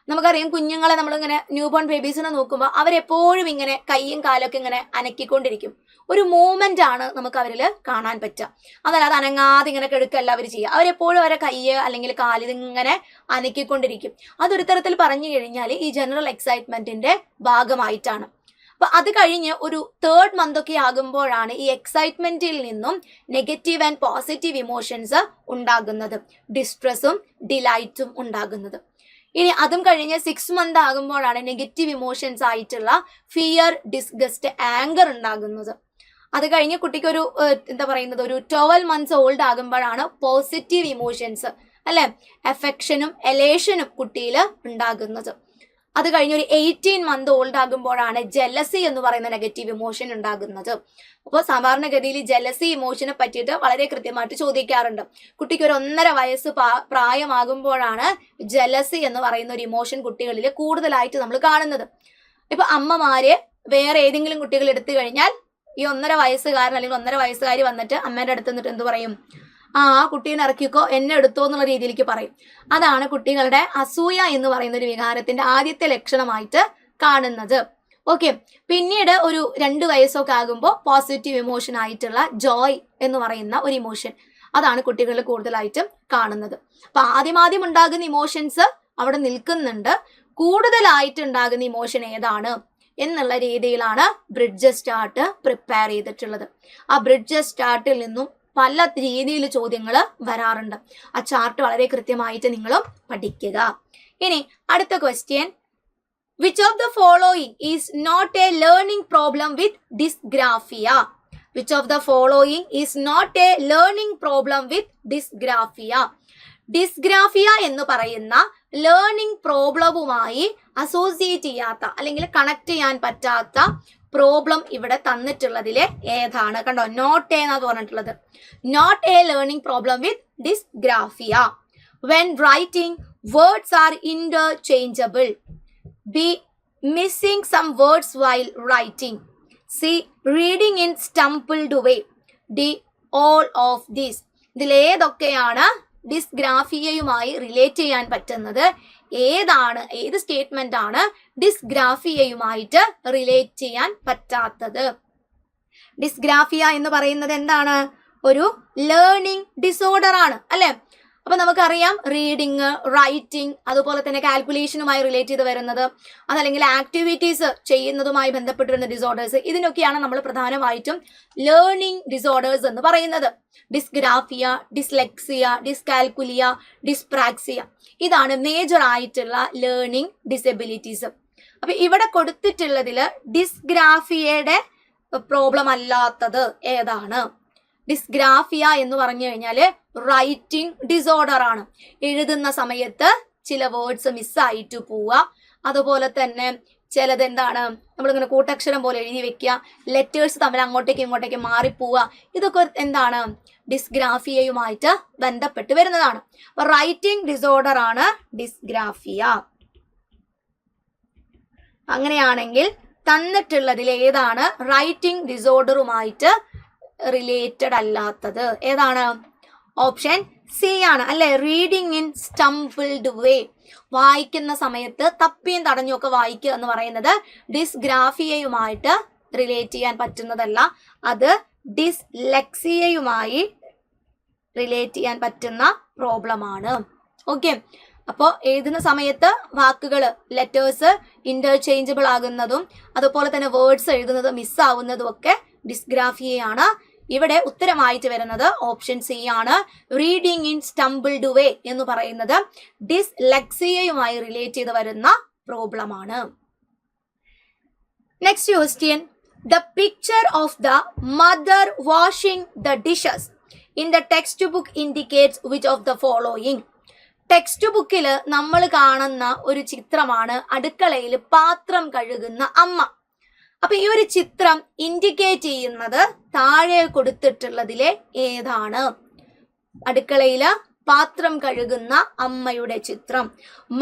നമുക്കറിയാം കുഞ്ഞുങ്ങളെ നമ്മളിങ്ങനെ ന്യൂ ബോൺ ബേബീസിനെ നോക്കുമ്പോൾ അവരെപ്പോഴും ഇങ്ങനെ കൈയും കാലൊക്കെ ഇങ്ങനെ അനക്കിക്കൊണ്ടിരിക്കും. ഒരു മൂവ്മെന്റ് ആണ് നമുക്ക് അവരിൽ കാണാൻ പറ്റുക. അതല്ലാതെ അനങ്ങാതെ ഇങ്ങനെ കിടക്കല്ല അവർ ചെയ്യുക. അവരെപ്പോഴും അവരെ കയ്യ് അല്ലെങ്കിൽ കാലിൽ ഇങ്ങനെ അനക്കിക്കൊണ്ടിരിക്കും. അതൊരു തരത്തിൽ പറഞ്ഞു കഴിഞ്ഞാൽ ഈ ജനറൽ എക്സൈറ്റ്മെന്റിന്റെ ഭാഗമായിട്ടാണ്. അപ്പൊ അത് കഴിഞ്ഞ് ഒരു 3rd month ഒക്കെ ആകുമ്പോഴാണ് ഈ എക്സൈറ്റ്മെന്റിൽ നിന്നും നെഗറ്റീവ് ആൻഡ് പോസിറ്റീവ് ഇമോഷൻസ് ഉണ്ടാകുന്നത്, ഡിസ്ട്രസും ഡിലൈറ്റും ഉണ്ടാകുന്നത്. ഇനി അതും കഴിഞ്ഞ് 6th month ആകുമ്പോഴാണ് നെഗറ്റീവ് ഇമോഷൻസ് ആയിട്ടുള്ള ഫിയർ, ഡിസ്ഗസ്റ്റ്, ആങ്കർ ഉണ്ടാകുന്നത്. അത് കഴിഞ്ഞ് കുട്ടിക്ക് ഒരു ഒരു 12 months ഓൾഡ് ആകുമ്പോഴാണ് പോസിറ്റീവ് ഇമോഷൻസ് അല്ലെ? എഫെക്ഷനും എലേഷനും കുട്ടിയിൽ ഉണ്ടാകുന്നത്. അത് കഴിഞ്ഞ് ഒരു 18 month ഓൾഡ് ആകുമ്പോഴാണ് ജെലസി എന്ന് പറയുന്ന നെഗറ്റീവ് ഇമോഷൻ ഉണ്ടാകുന്നത്. അപ്പോൾ സാധാരണഗതിയിൽ ജെലസി ഇമോഷനെ പറ്റിയിട്ട് വളരെ കൃത്യമായിട്ട് ചോദിക്കാറുണ്ട്. കുട്ടിക്ക് ഒരു 1.5 വയസ്സ് പ്രായമാകുമ്പോഴാണ് ജെലസി എന്ന് പറയുന്ന ഒരു ഇമോഷൻ കുട്ടികളിൽ കൂടുതലായിട്ട് നമ്മൾ കാണുന്നത്. ഇപ്പൊ അമ്മമാര് വേറെ ഏതെങ്കിലും കുട്ടികൾ എടുത്തു കഴിഞ്ഞാൽ ഈ 1.5 വയസ്സുകാരൻ അല്ലെങ്കിൽ 1.5 വയസ്സുകാരി വന്നിട്ട് അമ്മേന്റെ അടുത്ത് നിന്നിട്ട് എന്ത് പറയും? ആ കുട്ടീനെ ഇറക്കിക്കോ, എന്നെ എടുത്തോ എന്നുള്ള രീതിയിലേക്ക് പറയും. അതാണ് കുട്ടികളുടെ അസൂയ എന്ന് പറയുന്ന ഒരു വികാരത്തിന്റെ ആദ്യത്തെ ലക്ഷണമായിട്ട് കാണുന്നത്. ഓക്കെ, പിന്നീട് ഒരു 2 വയസ്സൊക്കെ ആകുമ്പോൾ പോസിറ്റീവ് ഇമോഷൻ ആയിട്ടുള്ള ജോയ് എന്ന് പറയുന്ന ഒരു ഇമോഷൻ, അതാണ് കുട്ടികളിൽ കൂടുതലായിട്ടും കാണുന്നത്. അപ്പൊ ആദ്യം ഉണ്ടാകുന്ന ഇമോഷൻസ് അവിടെ നിൽക്കുന്നുണ്ട്. കൂടുതലായിട്ട് ഉണ്ടാകുന്ന ഇമോഷൻ ഏതാണ് എന്നുള്ള രീതിയിലാണ് ബ്രിഡ്ജസ് ചാർട്ട് പ്രിപ്പയർ ചെയ്തിട്ടുള്ളത്. ആ ബ്രിഡ്ജസ് ചാർട്ടിൽ നിന്നും പല രീതിയിൽ ചോദ്യങ്ങൾ വരാറുണ്ട്. ആ ചാർട്ട് വളരെ കൃത്യമായിട്ട് നിങ്ങളും പഠിക്കുക. ഇനി അടുത്ത question, which of the following is not a learning problem with dysgraphia? Which of the following is not a learning problem with dysgraphia? Dysgraphia എന്ന് പറയുന്ന ലേണിംഗ് പ്രോബ്ലവുമായി അസോസിയേറ്റ് ചെയ്യാത്ത അല്ലെങ്കിൽ കണക്ട് ചെയ്യാൻ പറ്റാത്ത പ്രോബ്ലം ഇവിടെ തന്നിട്ടുള്ളതിലെ ഏതാണ്? കണ്ടോ, നോട്ട് എന്നാ പറഞ്ഞിട്ടുള്ളത്. Not a learning problem with dysgraphia. When writing words are interchangeable. B, missing some words while writing. C, reading in stumbled way. D, all of these. ഇതിലേതൊക്കെയാണ് ഡിസ്ഗ്രാഫിയയുമായി റിലേറ്റ് ചെയ്യാൻ പറ്റുന്നത്? ഏത് സ്റ്റേറ്റ്മെന്റ് ആണ് ഡിസ്ഗ്രാഫിയയുമായിട്ട് റിലേറ്റ് ചെയ്യാൻ പറ്റാത്തത്? ഡിസ്ഗ്രാഫിയ എന്ന് പറയുന്നത് എന്താണ്? ഒരു ലേണിംഗ് ഡിസോർഡർ ആണ് അല്ലെ? അപ്പൊ നമുക്കറിയാം റീഡിങ്, റൈറ്റിംഗ്, അതുപോലെ തന്നെ കാൽക്കുലേഷനുമായി റിലേറ്റ് ചെയ്ത് വരുന്നത്, അതല്ലെങ്കിൽ ആക്ടിവിറ്റീസ് ചെയ്യുന്നതുമായി ബന്ധപ്പെട്ട് വരുന്ന ഡിസോർഡേഴ്സ്, ഇതിനൊക്കെയാണ് നമ്മൾ പ്രധാനമായിട്ടും ലേണിംഗ് ഡിസോർഡേഴ്സ് എന്ന് പറയുന്നത്. ഡിസ്ഗ്രാഫിയ, ഡിസ്ലെക്സിയ, ഡിസ്കാൽക്കുലിയ, ഡിസ്പ്രാക്സിയ, ഇതാണ് മേജർ ആയിട്ടുള്ള ലേണിംഗ് ഡിസബിലിറ്റീസ്. അപ്പൊ ഇവിടെ കൊടുത്തിട്ടുള്ളതില് ഡിസ്ഗ്രാഫിയയുടെ പ്രോബ്ലം അല്ലാത്തത് ഏതാണ്? ഡിസ്ഗ്രാഫിയ എന്ന് പറഞ്ഞു കഴിഞ്ഞാല് റൈറ്റിംഗ് ഡിസോർഡർ ആണ്. എഴുതുന്ന സമയത്ത് ചില വേർഡ്സ് മിസ്സായിട്ട് പോവുക, അതുപോലെ തന്നെ ചിലത് എന്താണ് നമ്മളിങ്ങനെ കൂട്ടക്ഷരം പോലെ എഴുതി വെക്കുക, ലെറ്റേഴ്സ് തമ്മിൽ അങ്ങോട്ടേക്ക് ഇങ്ങോട്ടേക്ക് മാറിപ്പോവുക, ഇതൊക്കെ എന്താണ് ഡിസ്ഗ്രാഫിയയുമായിട്ട് ബന്ധപ്പെട്ട് വരുന്നതാണ്. അപ്പൊ റൈറ്റിംഗ് ഡിസോർഡർ ആണ് ഡിസ്ഗ്രാഫിയ. അങ്ങനെയാണെങ്കിൽ തന്നിട്ടുള്ളതിൽ ഏതാണ് റൈറ്റിംഗ് ഡിസോർഡറുമായിട്ട് റിലേറ്റഡ് അല്ലാത്തത്? ഏതാണ്? ഓപ്ഷൻ സി ആണ് അല്ലെ, റീഡിങ് ഇൻ സ്റ്റംപിൾഡ് വേ. വായിക്കുന്ന സമയത്ത് തപ്പിയും തടഞ്ഞും ഒക്കെ വായിക്കുക എന്ന് പറയുന്നത് ഡിസ്ഗ്രാഫിയയുമായിട്ട് റിലേറ്റ് ചെയ്യാൻ പറ്റുന്നതല്ല, അത് ഡിസ്ലെക്സിയയുമായി റിലേറ്റ് ചെയ്യാൻ പറ്റുന്ന പ്രോബ്ലം ആണ്. ഓക്കെ, അപ്പോൾ എഴുതുന്ന സമയത്ത് വാക്കുകൾ, ലെറ്റേഴ്സ് ഇന്റർചേഞ്ചബിൾ ആകുന്നതും അതുപോലെ തന്നെ വേർഡ്സ് എഴുതുന്നത് മിസ്സാവുന്നതും ഒക്കെ ഡിസ്ഗ്രാഫിയയാണ്. ഇവിടെ ഉത്തരമായിട്ട് വരുന്നത് ഓപ്ഷൻ സി ആണ്. റീഡിങ് ഇൻ സ്റ്റംപിൾഡ് വേ എന്ന് പറയുന്നത് ഡിസ്ലെക്സിയയുമായി റിലേറ്റ് ചെയ്ത് വരുന്ന പ്രോബ്ലം ആണ്. Next question, the picture of the mother washing the dishes in the text book indicates which of the following. Text ബുക്കിൽ നമ്മൾ കാണുന്ന ഒരു ചിത്രമാണ് അടുക്കളയിൽ പാത്രം കഴുകുന്ന അമ്മ. അപ്പൊ ഈ ഒരു ചിത്രം ഇൻഡിക്കേറ്റ് ചെയ്യുന്നത് താഴെ കൊടുത്തിട്ടുള്ളതിലെ ഏതാണ്? അടുക്കളയില് പാത്രം കഴുകുന്ന അമ്മയുടെ ചിത്രം.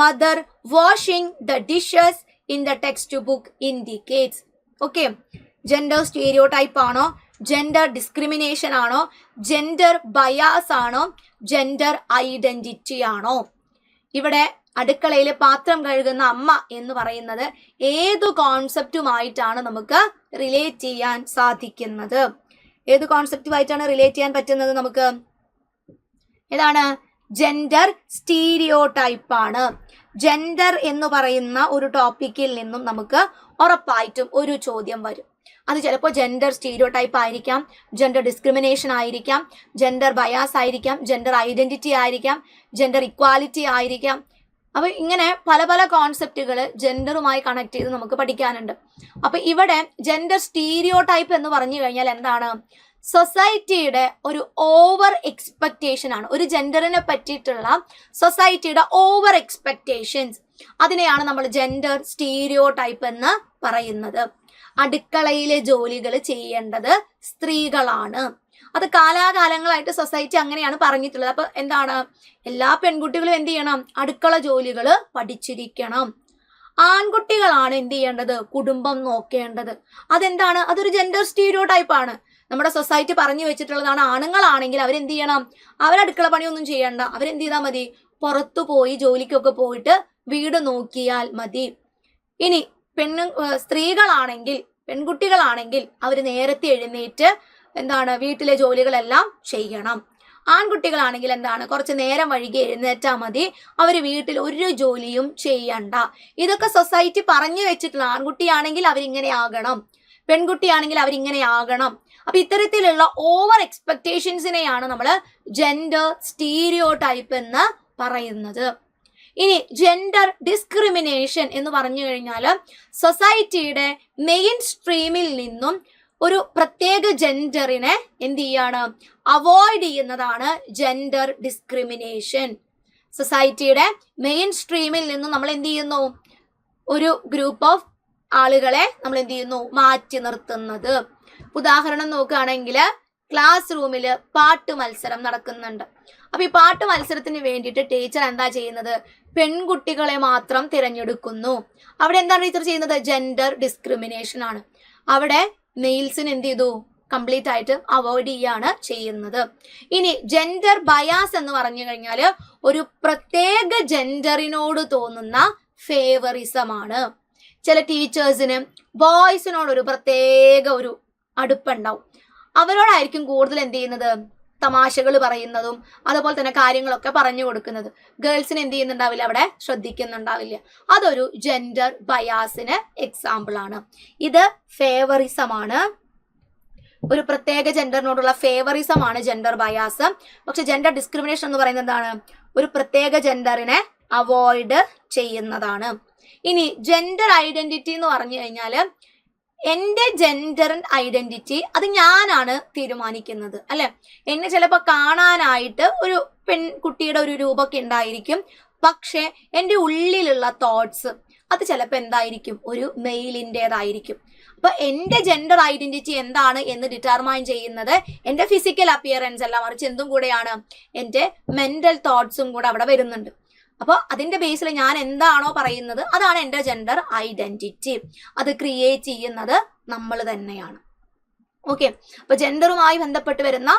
Mother washing the dishes in the text book indicates. Okay, gender stereotype ആണോ, ജെൻഡർ ഡിസ്ക്രിമിനേഷൻ ആണോ, ജെൻഡർ ബയാസ് ആണോ, ജെൻഡർ ഐഡന്റിറ്റി ആണോ? ഇവിടെ അടുക്കളയിൽ പാത്രം കഴുകുന്ന അമ്മ എന്ന് പറയുന്നത് ഏത് കോൺസെപ്റ്റുമായിട്ടാണ് നമുക്ക് റിലേറ്റ് ചെയ്യാൻ സാധിക്കുന്നത്? ഏത് കോൺസെപ്റ്റുമായിട്ടാണ് റിലേറ്റ് ചെയ്യാൻ പറ്റുന്നത് നമുക്ക്? ഏതാണ്? ജെൻഡർ സ്റ്റീരിയോടൈപ്പ് ആണ്. ജെൻഡർ എന്ന് പറയുന്ന ഒരു ടോപ്പിക്കിൽ നിന്നും നമുക്ക് ഉറപ്പായിട്ടും ഒരു ചോദ്യം വരും. അത് ചിലപ്പോൾ ജെൻഡർ സ്റ്റീരിയോടൈപ്പ് ആയിരിക്കാം, ജെൻഡർ ഡിസ്ക്രിമിനേഷൻ ആയിരിക്കാം, ജെൻഡർ ബയാസ് ആയിരിക്കാം, ജെൻഡർ ഐഡന്റിറ്റി ആയിരിക്കാം, ജെൻഡർ ഇക്വാലിറ്റി ആയിരിക്കാം. അപ്പൊ ഇങ്ങനെ പല പല കോൺസെപ്റ്റുകൾ ജെൻഡറുമായി കണക്ട് ചെയ്ത് നമുക്ക് പഠിക്കാനുണ്ട്. അപ്പൊ ഇവിടെ ജെൻഡർ സ്റ്റീരിയോടൈപ്പ് എന്ന് പറഞ്ഞു കഴിഞ്ഞാൽ എന്താണ്? സൊസൈറ്റിയുടെ ഒരു ഓവർ എക്സ്പെക്ടേഷൻ ആണ്. ഒരു ജെൻഡറിനെ പറ്റിയിട്ടുള്ള സൊസൈറ്റിയുടെ ഓവർ എക്സ്പെക്ടേഷൻസ്, അതിനെയാണ് നമ്മൾ ജെൻഡർ സ്റ്റീരിയോടൈപ്പ് എന്ന് പറയുന്നത്. അടുക്കളയിലെ ജോലികൾ ചെയ്യേണ്ടത് സ്ത്രീകളാണ്. അത് കാലാകാലങ്ങളായിട്ട് സൊസൈറ്റി അങ്ങനെയാണ് പറഞ്ഞിട്ടുള്ളത്. അപ്പൊ എന്താണ്? എല്ലാ പെൺകുട്ടികളും എന്ത് ചെയ്യണം? അടുക്കള ജോലികൾ പഠിച്ചിരിക്കണം. ആൺകുട്ടികളാണ് എന്ത് ചെയ്യേണ്ടത്? കുടുംബം നോക്കേണ്ടത്. അതെന്താണ്? അതൊരു ജെൻഡർ സ്റ്റീരിയോടൈപ്പ് ആണ്. നമ്മുടെ സൊസൈറ്റി പറഞ്ഞു വെച്ചിട്ടുള്ളതാണ്. ആണുങ്ങളാണെങ്കിൽ അവരെന്ത് ചെയ്യണം? അവരടുക്കള പണിയൊന്നും ചെയ്യണ്ട, അവരെന്ത് ചെയ്താൽ മതി? പുറത്തു പോയി ജോലിക്കൊക്കെ പോയിട്ട് വീട് നോക്കിയാൽ മതി. ഇനി സ്ത്രീകളാണെങ്കിൽ, പെൺകുട്ടികളാണെങ്കിൽ അവർ നേരത്തെ എഴുന്നേറ്റ് എന്താണ് വീട്ടിലെ ജോലികളെല്ലാം ചെയ്യണം. ആൺകുട്ടികളാണെങ്കിൽ എന്താണ്? കുറച്ച് നേരം വൈകി എഴുന്നേറ്റാൽ മതി, അവർ വീട്ടിൽ ഒരു ജോലിയും ചെയ്യണ്ട. ഇതൊക്കെ സൊസൈറ്റി പറഞ്ഞു വെച്ചിട്ടുള്ള. ആൺകുട്ടിയാണെങ്കിൽ അവരിങ്ങനെ ആകണം, പെൺകുട്ടിയാണെങ്കിൽ അവരിങ്ങനെ ആകണം. അപ്പൊ ഇത്തരത്തിലുള്ള ഓവർ എക്സ്പെക്ടേഷൻസിനെയാണ് നമ്മൾ ജെൻഡർ സ്റ്റീരിയോ ടൈപ്പ് എന്ന് പറയുന്നത്. ഇനി ജെൻഡർ ഡിസ്ക്രിമിനേഷൻ എന്ന് പറഞ്ഞു കഴിഞ്ഞാൽ സൊസൈറ്റിയുടെ മെയിൻ സ്ട്രീമിൽ നിന്നും ഒരു പ്രത്യേക ജെൻഡറിനെ എന്ത് ചെയ്യാണ്, അവോയ്ഡ് ചെയ്യുന്നതാണ് ജെൻഡർ ഡിസ്ക്രിമിനേഷൻ. സൊസൈറ്റിയുടെ മെയിൻ സ്ട്രീമിൽ നിന്നും നമ്മൾ എന്ത് ചെയ്യുന്നു, ഒരു ഗ്രൂപ്പ് ഓഫ് ആളുകളെ നമ്മൾ എന്ത് ചെയ്യുന്നു, മാറ്റി നിർത്തുന്നത്. ഉദാഹരണം നോക്കുകയാണെങ്കിൽ ക്ലാസ് റൂമിൽ പാട്ട് മത്സരം നടക്കുന്നുണ്ട്. അപ്പൊ ഈ പാട്ട് മത്സരത്തിന് വേണ്ടിയിട്ട് ടീച്ചർ എന്താ ചെയ്യുന്നത്, പെൺകുട്ടികളെ മാത്രം തിരഞ്ഞെടുക്കുന്നു. അവിടെ എന്താണ് ടീച്ചർ ചെയ്യുന്നത്, ജെൻഡർ ഡിസ്ക്രിമിനേഷൻ ആണ്. അവിടെ മെയിൽസിന് എന്ത് ചെയ്തു, കംപ്ലീറ്റ് ആയിട്ട് അവോയ്ഡ് ചെയ്യാണ് ചെയ്യുന്നത്. ഇനി ജെൻഡർ ബയാസ് എന്ന് പറഞ്ഞു കഴിഞ്ഞാൽ ഒരു പ്രത്യേക ജെൻഡറിനോട് തോന്നുന്ന ഫേവറിസം ആണ്. ചില ടീച്ചേഴ്സിന് ബോയ്സിനോട് ഒരു പ്രത്യേക ഒരു അടുപ്പുണ്ടാവും. അവരോടായിരിക്കും കൂടുതൽ എന്ത് ചെയ്യുന്നത്, തമാശകൾ പറയുന്നതും അതുപോലെ തന്നെ കാര്യങ്ങളൊക്കെ പറഞ്ഞു കൊടുക്കുന്നത്. ഗേൾസിന് എന്ത് ചെയ്യുന്നുണ്ടാവില്ല, അവിടെ ശ്രദ്ധിക്കുന്നുണ്ടാവില്ല. അതൊരു ജെൻഡർ ബയാസിന് എക്സാമ്പിൾ ആണ്. ഇത് ഫേവറിസം ആണ്, ഒരു പ്രത്യേക ജെൻഡറിനോടുള്ള ഫേവറിസം ആണ് ജെൻഡർ ബയാസ്. പക്ഷെ ജെൻഡർ ഡിസ്ക്രിമിനേഷൻ എന്ന് പറയുന്നത് എന്താണ്, ഒരു പ്രത്യേക ജെൻഡറിനെ അവോയ്ഡ് ചെയ്യുന്നതാണ്. ഇനി ജെൻഡർ ഐഡന്റിറ്റി എന്ന് പറഞ്ഞു കഴിഞ്ഞാൽ എൻ്റെ ജെൻഡർ ഐഡന്റിറ്റി അത് ഞാനാണ് തീരുമാനിക്കുന്നത്, അല്ലെ. എന്നെ ചിലപ്പോൾ കാണാനായിട്ട് ഒരു പെൺകുട്ടിയുടെ ഒരു രൂപമൊക്കെ ഉണ്ടായിരിക്കും, പക്ഷെ എൻ്റെ ഉള്ളിലുള്ള തോട്ട്സ് അത് ചിലപ്പോൾ എന്തായിരിക്കും, ഒരു മെയിലിൻ്റെതായിരിക്കും. അപ്പൊ എൻ്റെ ജെൻഡർ ഐഡന്റിറ്റി എന്താണ് എന്ന് ഡിറ്റർമൈൻ ചെയ്യുന്നത് എൻ്റെ ഫിസിക്കൽ അപ്പിയറൻസ് അല്ല, മറിച്ച് എന്തും കൂടെയാണ്, എൻ്റെ മെന്റൽ തോട്ട്സും കൂടെ അവിടെ വരുന്നുണ്ട്. അപ്പോൾ അതിന്റെ ബേസിൽ ഞാൻ എന്താണോ പറയുന്നത് അതാണ് എൻ്റെ ജെൻഡർ ഐഡന്റിറ്റി. അത് ക്രിയേറ്റ് ചെയ്യുന്നത് നമ്മൾ തന്നെയാണ്. ഓക്കെ, അപ്പൊ ജെൻഡറുമായി ബന്ധപ്പെട്ട് വരുന്ന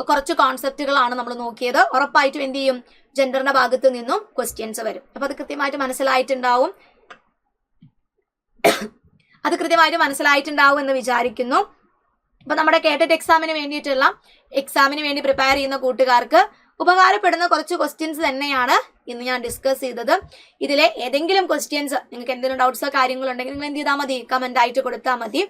കുറച്ച് കോൺസെപ്റ്റുകളാണ് നമ്മൾ നോക്കിയത്. ഉറപ്പായിട്ടും എന്ത് ചെയ്യും, ജെൻഡറിന്റെ ഭാഗത്ത് നിന്നും ക്വസ്റ്റ്യൻസ് വരും. അപ്പൊ അത് കൃത്യമായിട്ട് മനസ്സിലായിട്ടുണ്ടാവും എന്ന് വിചാരിക്കുന്നു. അപ്പൊ നമ്മുടെ കേട്ടറ്റ് എക്സാമിന് വേണ്ടി പ്രിപ്പയർ ചെയ്യുന്ന കൂട്ടുകാർക്ക് ഉപകാരപ്പെടുന്ന കുറച്ച് ക്വസ്റ്റ്യൻസ് തന്നെയാണ് ഇന്ന് ഞാൻ ഡിസ്കസ് ചെയ്തത്. ഇതിലെ ഏതെങ്കിലും ക്വസ്റ്റ്യൻസ് നിങ്ങൾക്ക് എന്തെങ്കിലും ഡൗട്ട്സോ കാര്യങ്ങളോ ഉണ്ടെങ്കിൽ നിങ്ങൾ എന്ത് ചെയ്താൽ മതി, കമന്റ് ആയിട്ട് കൊടുത്താൽ മതി.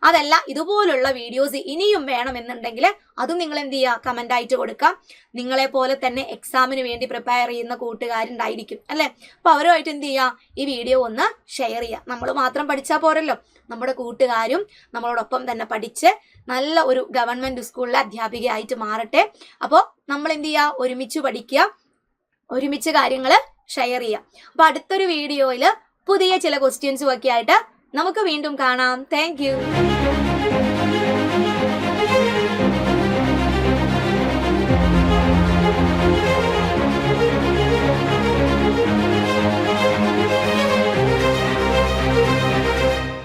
അതല്ല ഇതുപോലുള്ള വീഡിയോസ് ഇനിയും വേണമെന്നുണ്ടെങ്കിൽ അതും നിങ്ങൾ എന്ത് ചെയ്യുക, കമന്റ് ആയിട്ട് കൊടുക്കാം. നിങ്ങളെ പോലെ തന്നെ എക്സാമിന് വേണ്ടി പ്രിപ്പയർ ചെയ്യുന്ന കൂട്ടുകാരുണ്ടായിരിക്കും, അല്ലെ. അപ്പൊ അവരുമായിട്ട് എന്ത് ചെയ്യുക, ഈ വീഡിയോ ഒന്ന് ഷെയർ ചെയ്യുക. നമ്മൾ മാത്രം പഠിച്ചാൽ പോരല്ലോ, നമ്മുടെ കൂട്ടുകാരും നമ്മളോടൊപ്പം തന്നെ പഠിച്ച് നല്ല ഒരു ഗവൺമെന്റ് സ്കൂളിലെ അധ്യാപികയായിട്ട് മാറട്ടെ. അപ്പോൾ നമ്മൾ എന്ത് ചെയ്യുക, ഒരുമിച്ച് പഠിക്കുക, ഒരുമിച്ച് കാര്യങ്ങൾ ഷെയർ ചെയ്യുക. അപ്പൊ അടുത്തൊരു വീഡിയോയിൽ പുതിയ ചില ക്വസ്റ്റ്യൻസും ഒക്കെ ആയിട്ട് നമുക്ക് വീണ്ടും കാണാം. Thank you.